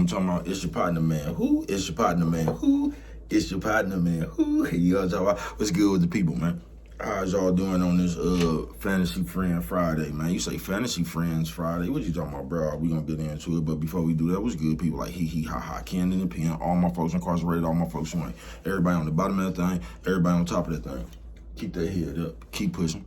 I'm talking about? It's your partner, man. Who? It's your partner, man. Who? It's your partner, man. Who? You know what I'm talking about? What's good with the people, man? How's y'all doing on this Fantasy Friend Friday, man? You say Fantasy Friends Friday. What you talking about, bro? We gonna get into it, but before we do that, what's good, people? Like hee hee ha ha, Ken in the pen, all my folks incarcerated, all my folks away. Everybody on the bottom of that thing, everybody on top of that thing. Keep that head up, keep pushing.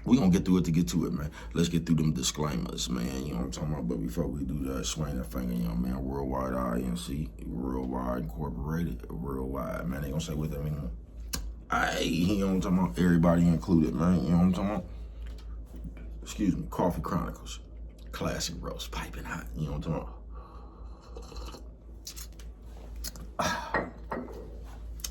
We gonna get through it to get to it, man. Let's get through them disclaimers, man. You know what I'm talking about? But before we do that, swing that finger, young man. Worldwide INC, Worldwide Incorporated, Worldwide, man. They gonna say what that mean? You know what I'm talking about? Everybody included, man. You know what I'm talking about? Excuse me, Coffee Chronicles, classic roast, piping hot. You know what I'm talking about?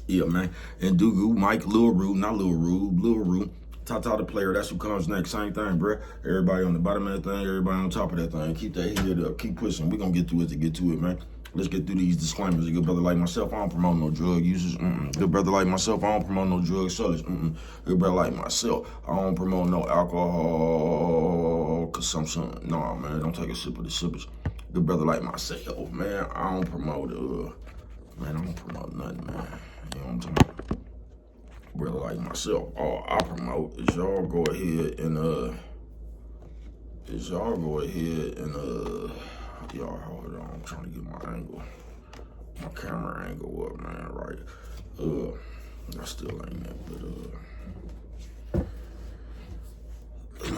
Yeah, man. And Dugu, Mike, Lil Rue, not Lil Rue, Lil Rue. Tata the player, that's who comes next. Same thing, bruh. Everybody on the bottom of that thing, everybody on top of that thing. Keep that head up, keep pushing. We gonna get through it to get to it, man. Let's get through these disclaimers. A good brother like myself, I don't promote no drug users. Good brother like myself, I don't promote no drug sellers. Good brother like myself, I don't promote no alcohol consumption. No, man, don't take a sip of the sippers. Good brother like myself, man, I don't promote, I don't promote nothing, man. You know what I'm talking about? Brother like myself, all I promote is y'all go ahead and y'all hold on, I'm trying to get my camera angle up, man, right? I still ain't that, but I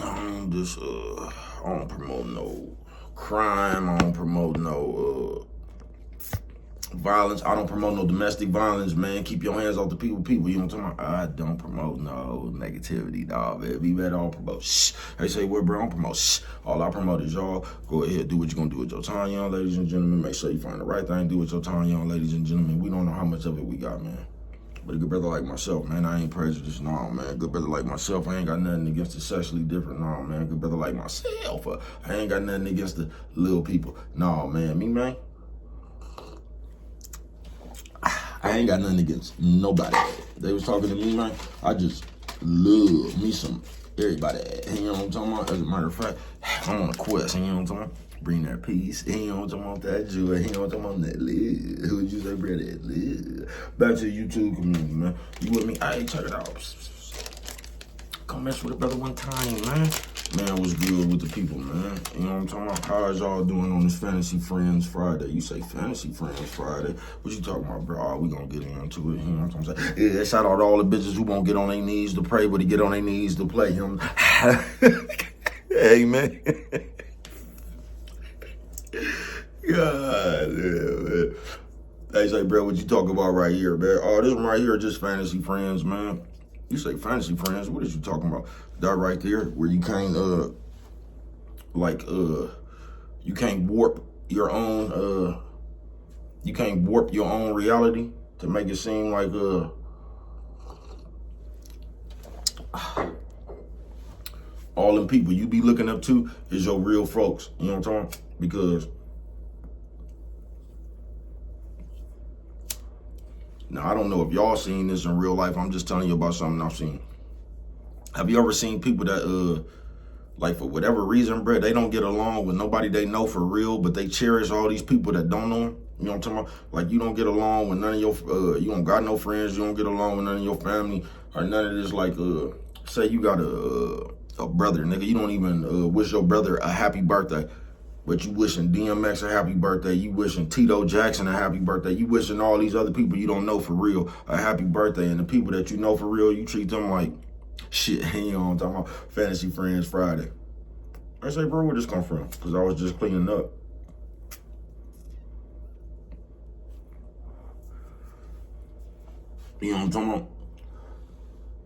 don't promote no crime, I don't promote no violence. I don't promote no domestic violence, man. Keep your hands off the people. You know what I'm talking about? I don't promote no negativity, dog, man. Be better, I don't promote shh. They say, well, bro, I don't promote shh. All I promote is y'all go ahead, do what you're gonna do with your time, young ladies and gentlemen. Make sure you find the right thing, do with your time, young ladies and gentlemen. We don't know how much of it we got, man. But a good brother like myself, man, I ain't prejudiced, no, man. Good brother like myself, I ain't got nothing against the sexually different, no, man. Good brother like myself, I ain't got nothing against the little people. No, man, me, man. I ain't got nothing against nobody. They was talking to me, man. I just love me some everybody. You know what I'm talking about? As a matter of fact, I'm on a quest. You know what I'm talking about? Bring that peace. You know what I'm talking about? That joy. You know what I'm talking about? That love. Who would you say, bring that love? Back to the YouTube community, man. You with me? Hey, check it out. Come mess with a brother one time, man. Man, what's good with the people, man? You know what I'm talking about? How's y'all doing on this Fantasy Friends Friday? You say Fantasy Friends Friday. What you talking about, bro? We gonna get into it. You know what I'm saying? Yeah, shout out to all the bitches who won't get on their knees to pray, but they get on their knees to play him. Hey, man. God, man. They say, bro, what you talking about right here, man? Oh, this one right here, just Fantasy Friends, man. You say Fantasy Friends, what is you talking about? That right there, where you can't, you can't warp your own, reality to make it seem like, all them people you be looking up to is your real folks. You know what I'm talking about? Because now, I don't know if y'all seen this in real life. I'm just telling you about something I've seen. Have you ever seen people that, like, for whatever reason, bro, they don't get along with nobody they know for real, but they cherish all these people that don't know them? You know what I'm talking about? Like, you don't get along with none of your, you don't got no friends, you don't get along with none of your family, or none of this, like, say you got a brother, nigga, you don't even wish your brother a happy birthday. But you wishing DMX a happy birthday, you wishing Tito Jackson a happy birthday, you wishing all these other people you don't know for real a happy birthday, and the people that you know for real, you treat them like shit. You know what I'm talking about? Fantasy Friends Friday. I say, bro, where this come from? Because I was just cleaning up. You know what I'm talking about?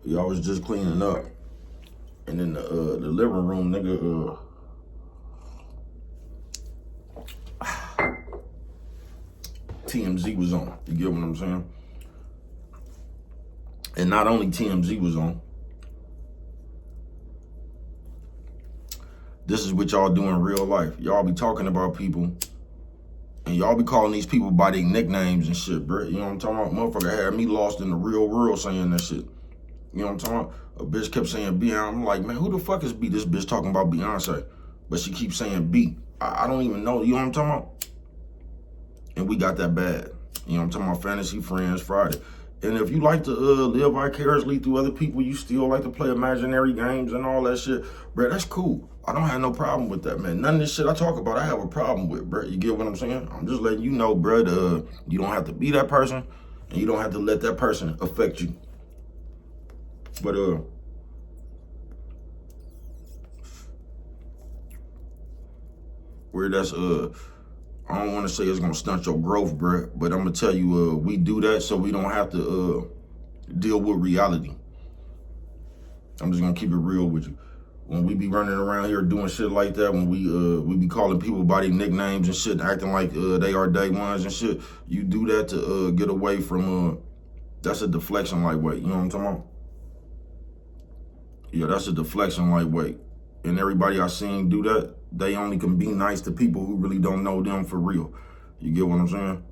Y'all was just cleaning up. And then the living room, nigga, TMZ was on. You get what I'm saying? And not only TMZ was on, this is what y'all do in real life. Y'all be talking about people, and y'all be calling these people by their nicknames and shit, bro. You know what I'm talking about? Motherfucker had me lost in the real world saying that shit. You know what I'm talking about? A bitch kept saying Beyonce. I'm like, man, who the fuck is B? This bitch talking about Beyonce. But she keeps saying B. I don't even know. You know what I'm talking about? and we got that bad. You know, I'm talking about Fantasy Friends Friday. And if you like to live vicariously through other people, you still like to play imaginary games and all that shit, bro, that's cool. I don't have no problem with that, man. None of this shit I talk about, I have a problem with, bro. You get what I'm saying? I'm just letting you know, bro, you don't have to be that person, and you don't have to let that person affect you. But, where that's, I don't want to say it's going to stunt your growth, bro, but I'm going to tell you, we do that so we don't have to deal with reality. I'm just going to keep it real with you. When we be running around here doing shit like that, when we be calling people by their nicknames and shit, acting like they are day ones and shit, you do that to get away from, that's a deflection lightweight. You know what I'm talking about? Yeah, that's a deflection lightweight. And everybody I seen do that, they only can be nice to people who really don't know them for real. You get what I'm saying?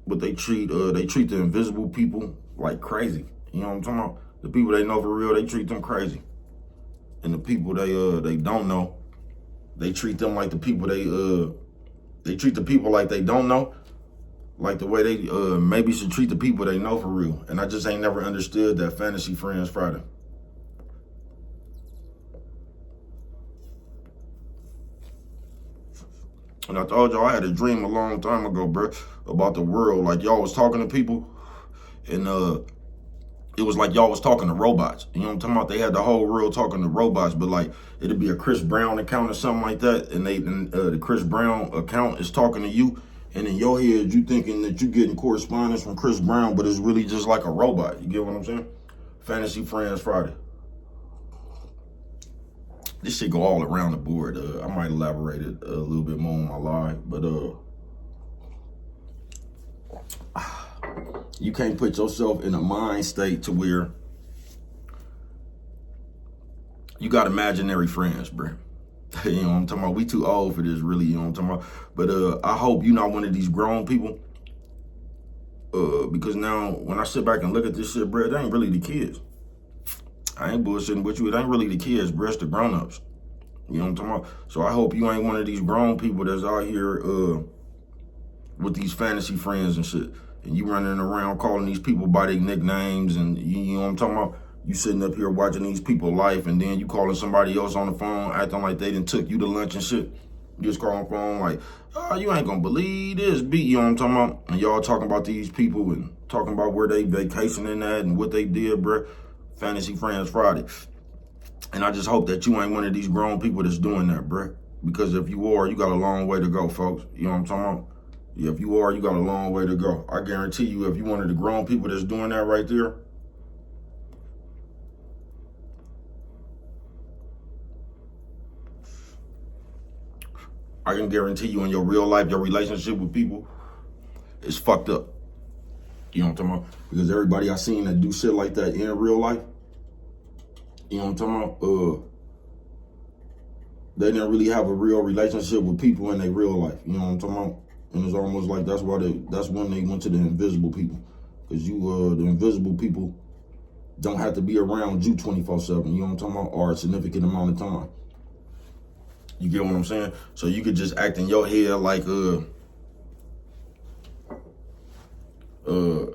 But they treat the invisible people like crazy. You know what I'm talking about? The people they know for real, they treat them crazy. And the people they don't know, they treat them like the people they treat the people like they don't know, like the way they maybe should treat the people they know for real. And I just ain't never understood that Fantasy Friends Friday. And I told y'all I had a dream a long time ago, bro, about the world. Like y'all was talking to people, and it was like y'all was talking to robots. You know what I'm talking about? They had the whole world talking to robots, but like it'd be a Chris Brown account or something like that, and the Chris Brown account is talking to you, and in your head you thinking that you getting correspondence from Chris Brown, but it's really just like a robot. You get what I'm saying? Fantasy Friends Friday. This shit go all around the board. I might elaborate it a little bit more on my live, but you can't put yourself in a mind state to where you got imaginary friends, bro. You know what I'm talking about? We too old for this, really. You know what I'm talking about? But I hope you're not one of these grown people. Because now when I sit back and look at this shit, bro, it ain't really the kids. I ain't bullshitting with you. It ain't really the kids, bro. It's the grown-ups. You know what I'm talking about? So I hope you ain't one of these grown people that's out here with these fantasy friends and shit. And you running around calling these people by their nicknames, and you know what I'm talking about? You sitting up here watching these people life, and then you calling somebody else on the phone, acting like they done took you to lunch and shit. You just call on the phone like, oh, you ain't gonna believe this beat, you know what I'm talking about? And y'all talking about these people and talking about where they vacationing at and what they did, bro. Fantasy Friends Friday. And I just hope that you ain't one of these grown people that's doing that, bro. Because if you are, you got a long way to go, folks. You know what I'm talking about? Yeah, if you are, you got a long way to go. I guarantee you, if you one of the grown people that's doing that right there, I can guarantee you in your real life, your relationship with people is fucked up. You know what I'm talking about? Because everybody I seen that do shit like that in real life, you know what I'm talking about? They didn't really have a real relationship with people in their real life. You know what I'm talking about? And it's almost like that's when they went to the invisible people. Because the invisible people don't have to be around you 24/7. You know what I'm talking about? Or a significant amount of time. You get what I'm saying? So you could just act in your head like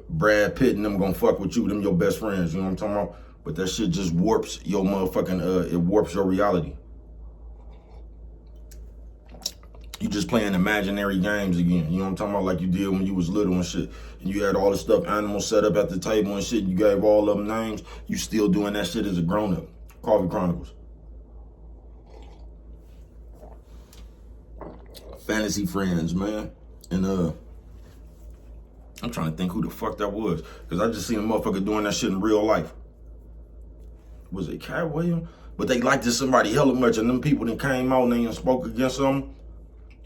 Brad Pitt and them gonna fuck with you, them your best friends, you know what I'm talking about? But that shit just warps your motherfucking, it warps your reality. You just playing imaginary games again, you know what I'm talking about? Like you did when you was little and shit. And you had all the stuffed animals set up at the table and shit. You gave all of them names. You still doing that shit as a grown-up. Coffee Chronicles. Fantasy Friends, man. And I'm trying to think who the fuck that was. Because I just seen a motherfucker doing that shit in real life. Was it Cat Williams? But they liked it somebody hella much, and them people that came out and they spoke against them.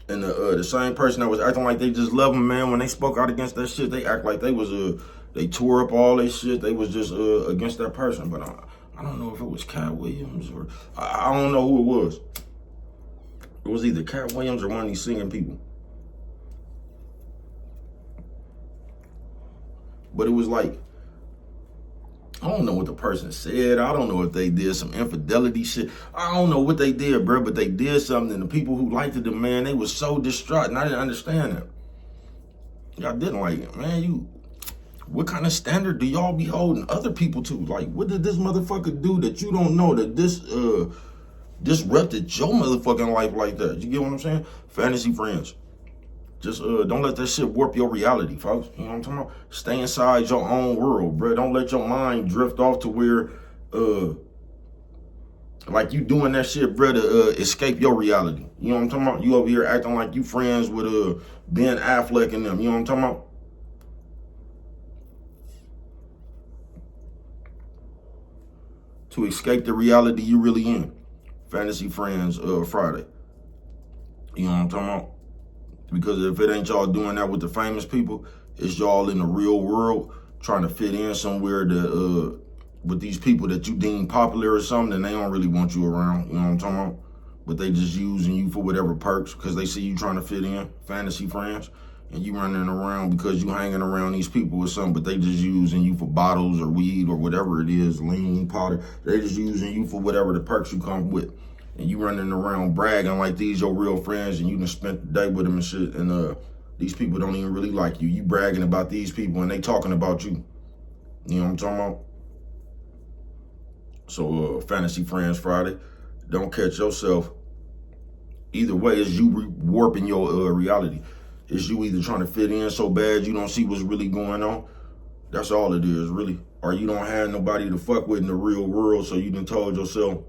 And the same person that was acting like they just love him, man, when they spoke out against that shit, they act like they was they tore up all their shit. They was just against that person. But I don't know if it was Cat Williams or I don't know who it was. It was either Cat Williams or one of these singing people. But it was like I don't know what the person said. I don't know if they did some infidelity shit. I don't know what they did, bro, but they did something. And the people who liked it, man, they was so distraught, and I didn't understand it. Y'all didn't like it, man. What kind of standard do y'all be holding other people to? Like, what did this motherfucker do that you don't know that this disrupted your motherfucking life like that? You get what I'm saying? Fantasy friends. Just don't let that shit warp your reality, folks. You know what I'm talking about? Stay inside your own world, bro. Don't let your mind drift off to where like you doing that shit, bro, to escape your reality. You know what I'm talking about? You over here acting like you friends with Ben Affleck and them. You know what I'm talking about? To escape the reality you really in. Fantasy Friends Friday. You know what I'm talking about? Because if it ain't y'all doing that with the famous people, it's y'all in the real world trying to fit in somewhere to, with these people that you deem popular or something, and they don't really want you around. You know what I'm talking about? But they just using you for whatever perks because they see you trying to fit in, fantasy friends, and you running around because you hanging around these people or something, but they just using you for bottles or weed or whatever it is, lean, powder. They just using you for whatever the perks you come with. And you running around bragging like these your real friends and you done spent the day with them and shit, and these people don't even really like you. You bragging about these people and they talking about you. You know what I'm talking about? So Fantasy Friends Friday, don't catch yourself. Either way, it's you warping your reality. It's you either trying to fit in so bad you don't see what's really going on. That's all it is, really. Or you don't have nobody to fuck with in the real world, so you done told yourself,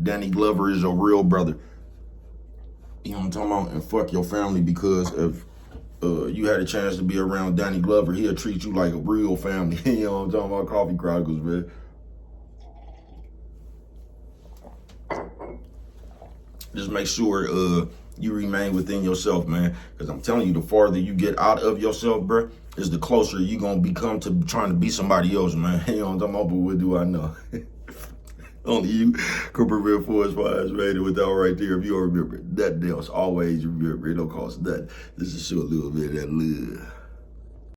Danny Glover is your real brother. You know what I'm talking about? And fuck your family, because if you had a chance to be around Danny Glover, he'll treat you like a real family. You know what I'm talking about? Coffee Chronicles, man. Just make sure you remain within yourself, man. Because I'm telling you, the farther you get out of yourself, bro, is the closer you going to become to trying to be somebody else, man. You know what I'm talking about? But what do I know? Only you can prevent forest fires rated with that right there. If you don't remember, nothing else, always remember, it don't cost nothing. This is show a little bit of that love.